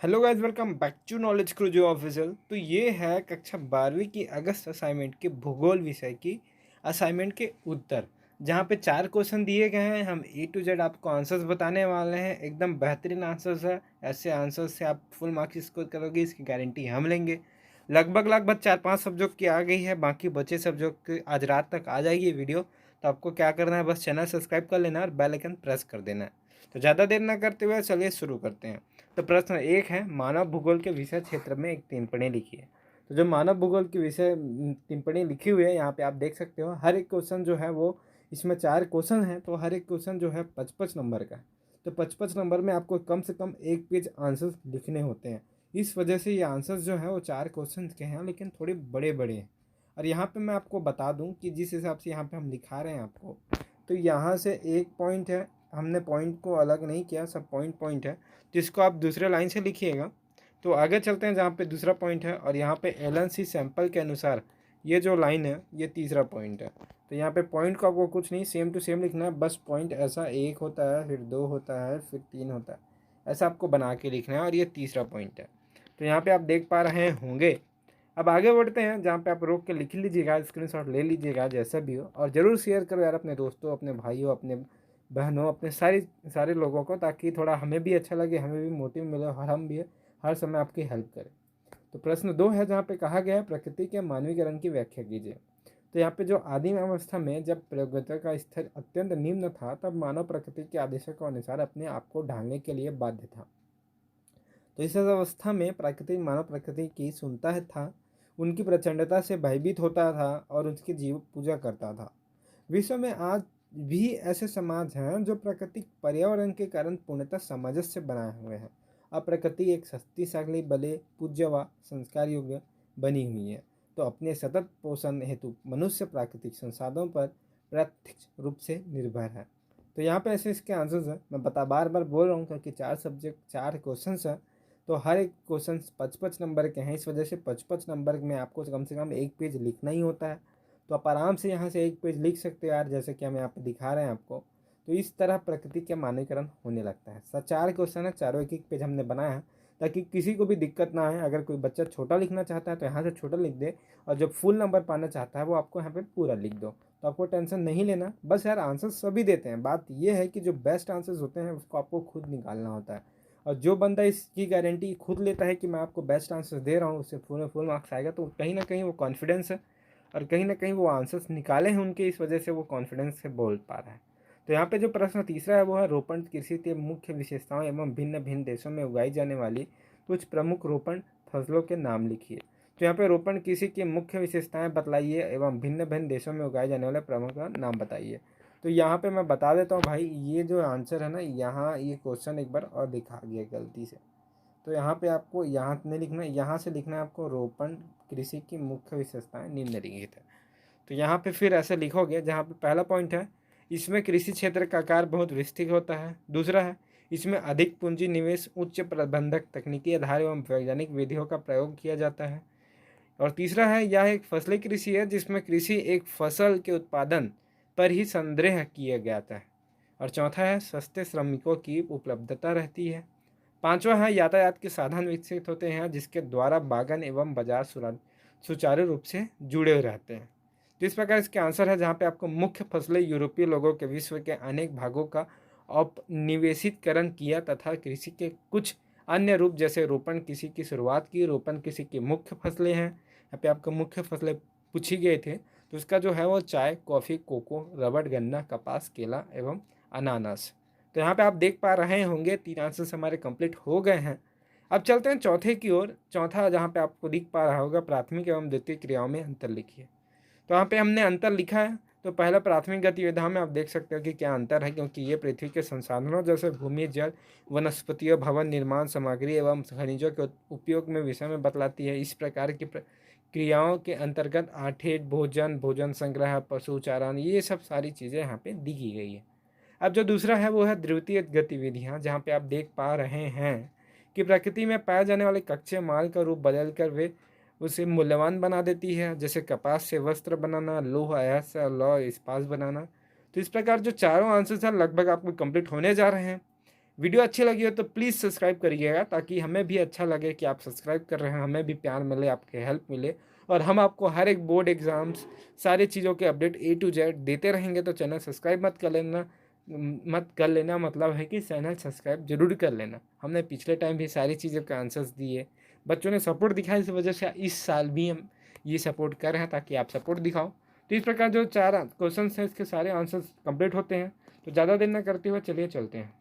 Hello guys, welcome back to knowledge Cruzo official. तो ये है कक्षा 12वीं की अगस्त असाइनमेंट के भूगोल विषय की असाइनमेंट के उत्तर, जहाँ पे 4 क्वेश्चन दिए गए हैं। हम ए टू जेड आपको आंसर्स बताने वाले हैं। एकदम बेहतरीन आंसर्स है। ऐसे आंसर्स से आप फुल मार्क्स स्कोर करोगे, इसकी गारंटी हम लेंगे। लगभग 4-5 सब्जेक्ट की आ गई है, बाकी बचे सब्जेक्ट की आज रात तक आ जाएगी वीडियो। तो आपको क्या करना है, बस चैनल सब्सक्राइब कर लेना है और बेल आइकन प्रेस कर देना है। तो ज़्यादा देर ना करते हुए चलिए शुरू करते हैं। तो प्रश्न एक है, मानव भूगोल के विषय क्षेत्र में एक टिप्पणी लिखी है। तो जो मानव भूगोल के विषय टिप्पणी लिखी हुई है, यहाँ पे आप देख सकते हो। हर एक क्वेश्चन जो है वो, इसमें 4 क्वेश्चन है, तो हर एक क्वेश्चन जो है 55 नंबर का है। तो 55 नंबर में आपको कम से कम एक पेज आंसर्स लिखने होते हैं। इस वजह से ये आंसर्स जो है वो 4 क्वेश्चन के हैं, लेकिन थोड़े बड़े बड़े हैं। और यहाँ पे मैं आपको बता दूँ कि जिस हिसाब से यहाँ पे हम दिखा रहे हैं आपको, तो यहाँ से एक पॉइंट है, हमने पॉइंट को अलग नहीं किया, सब पॉइंट पॉइंट है, जिसको आप दूसरे लाइन से लिखिएगा। तो आगे चलते हैं जहाँ पे दूसरा पॉइंट है, और यहाँ पे एलएनसी सैंपल के अनुसार ये जो लाइन है ये तीसरा पॉइंट है। तो यहाँ पे पॉइंट का आपको कुछ नहीं, सेम टू सेम लिखना है। बस पॉइंट ऐसा एक होता है, फिर दो होता है, फिर तीन होता है, ऐसा आपको बना के लिखना है। और ये तीसरा पॉइंट है। तो यहाँ पे आप देख पा रहे होंगे। अब आगे बढ़ते हैं, जहाँ पे आप रोक के लिख लीजिएगा, स्क्रीनशॉट ले लीजिएगा, जैसा भी हो। और ज़रूर शेयर करो यार अपने दोस्तों, अपने भाइयों, अपने बहनों, अपने सारे लोगों को, ताकि थोड़ा हमें भी अच्छा लगे, हमें भी मोटिव मिले और हम भी हर समय आपकी हेल्प करें। तो प्रश्न 2 है, जहाँ पे कहा गया है प्रकृति के मानवीकरण की व्याख्या कीजिए। तो यहाँ पे जो आदिम अवस्था में जब प्रगति का स्तर अत्यंत निम्न था, तब मानव प्रकृति के आदेशों के अनुसार अपने आप को ढालने के लिए बाध्य था। तो इस अवस्था में प्राकृतिक मानव प्रकृति की सुनता था, उनकी प्रचंडता से भयभीत होता था और उसकी जीव पूजा करता था। विश्व में आज भी ऐसे समाज हैं जो प्राकृतिक पर्यावरण के कारण पूर्णतः सामंजस्य बनाए हुए हैं। अब प्रकृति एक शक्तिशाली, बले, पूज्य व संस्कार योग्य बनी हुई है। तो अपने सतत पोषण हेतु मनुष्य प्राकृतिक संसाधनों पर प्रत्यक्ष रूप से निर्भर है। तो यहाँ पे ऐसे इसके आंसर्स हैं। मैं बार बार बोल रहा हूँ क्योंकि 4 सब्जेक्ट 4 क्वेश्चन हैं, तो हर एक क्वेश्चन 55 नंबर के हैं। इस वजह से 55 नंबर में आपको कम से कम एक पेज लिखना ही होता है। तो आप आराम से यहाँ से एक पेज लिख सकते हो यार, जैसे कि हम यहाँ पे दिखा रहे हैं आपको। तो इस तरह प्रकृति का मानकीकरण होने लगता है। 4 क्वेश्चन है, चारों एक एक पेज हमने बनाया है, ताकि किसी को भी दिक्कत ना आए। अगर कोई बच्चा छोटा लिखना चाहता है तो यहाँ से छोटा लिख दे, और जब फुल नंबर पाना चाहता है वो आपको यहाँ पे पूरा लिख दो। तो आपको टेंशन नहीं लेना। बस यार आंसर सभी देते हैं, बात ये है कि जो बेस्ट आंसर्स होते हैं उसको आपको खुद निकालना होता है। और जो बंदा इसकी गारंटी खुद लेता है कि मैं आपको बेस्ट आंसर दे रहा हूँ, उससे फुल मार्क्स आएगा, तो कहीं ना कहीं वो कॉन्फिडेंस है, और कहीं ना कहीं वो आंसर्स निकाले हैं उनके, इस वजह से वो कॉन्फिडेंस से बोल पा रहा है। तो यहाँ पे जो प्रश्न तीसरा है वो है, रोपण कृषि के मुख्य विशेषताओं एवं भिन्न भिन्न देशों में उगाई जाने वाली कुछ प्रमुख रोपण फसलों के नाम लिखिए। तो यहाँ पे रोपण कृषि की मुख्य विशेषताएं बतलाइए एवं भिन्न भिन्न देशों में उगाए जाने वाले प्रमुख का नाम बताइए। तो यहाँ पे मैं बता देता हूँ भाई, ये जो आंसर है ना, यहाँ ये क्वेश्चन एक बार और दिखा गया गलती से। तो यहाँ पे आपको यहाँ नहीं लिखना, यहाँ से लिखना है आपको, रोपण कृषि की मुख्य विशेषताएं निम्नलिखित है। तो यहाँ पे फिर ऐसे लिखोगे, जहाँ पे पहला पॉइंट है, इसमें कृषि क्षेत्र का आकार बहुत विस्तृत होता है। दूसरा है, इसमें अधिक पूंजी निवेश, उच्च प्रबंधक, तकनीकी आधार एवं वैज्ञानिक विधियों का प्रयोग किया जाता है। और तीसरा है, यह एक फसली कृषि है जिसमें कृषि एक फसल के उत्पादन पर ही संग्रह किया जाता है। और चौथा है, सस्ते श्रमिकों की उपलब्धता रहती है। पांचवा है, यातायात के साधन विकसित होते हैं जिसके द्वारा बागान एवं बाजार सुचारू रूप से जुड़े रहते हैं। तो इस प्रकार इसके आंसर है, जहाँ पे आपको मुख्य फसलें यूरोपीय लोगों के विश्व के अनेक भागों का औपनिवेशिकरण किया तथा कृषि के कुछ अन्य रूप जैसे रोपण कृषि की शुरुआत की। रोपण कृषि की मुख्य फसलें हैं, यहाँ पे आपको मुख्य फसलें पूछी गए थे। तो इसका जो है वो चाय, कॉफ़ी, कोको, रबड़, गन्ना, कपास, केला एवं अनानास। तो यहाँ पे आप देख पा रहे होंगे 3 आंसर्स हमारे कंप्लीट हो गए हैं। अब चलते हैं चौथे की ओर। चौथा जहाँ पे आपको दिख पा रहा होगा, प्राथमिक एवं द्वितीय क्रियाओं में अंतर लिखिए। तो यहाँ पे हमने अंतर लिखा है। तो पहला, प्राथमिक गतिविधियों में आप देख सकते हो कि क्या अंतर है, क्योंकि ये पृथ्वी के संसाधनों जैसे भूमि, जल, वनस्पतियों, भवन निर्माण सामग्री एवं खनिजों के उपयोग में विषय में बतलाती है। इस प्रकार की क्रियाओं के अंतर्गत आठेट, भोजन, भोजन संग्रह, पशु चारण, ये सब सारी चीज़ें यहाँ पे दी की गई है। अब जो दूसरा है वो है द्वितीय गतिविधियाँ, जहाँ पे आप देख पा रहे हैं कि प्रकृति में पाए जाने वाले कच्चे माल का रूप बदल कर वे उसे मूल्यवान बना देती है, जैसे कपास से वस्त्र बनाना, लोह अयस्क से लौह इस्पात बनाना। तो इस प्रकार जो चारों आंसर्स हैं लगभग आपको कंप्लीट होने जा रहे हैं। वीडियो अच्छी लगी हो तो प्लीज़ सब्सक्राइब करिएगा, ताकि हमें भी अच्छा लगे कि आप सब्सक्राइब कर रहे हैं, हमें भी प्यार मिले, आपके हेल्प मिले, और हम आपको हर एक बोर्ड एग्ज़ाम्स सारी चीज़ों के अपडेट A to Z देते रहेंगे। तो चैनल सब्सक्राइब मत कर लेना, मतलब है कि चैनल सब्सक्राइब जरूर कर लेना। हमने पिछले टाइम भी सारी चीज़ों के आंसर्स दिए, बच्चों ने सपोर्ट दिखाया, इस वजह से इस साल भी हम ये सपोर्ट कर रहे हैं ताकि आप सपोर्ट दिखाओ। तो इस प्रकार जो 4 क्वेश्चन हैं इसके सारे आंसर्स कंप्लीट होते हैं। तो ज़्यादा देर न करते हुए चलिए चलते हैं।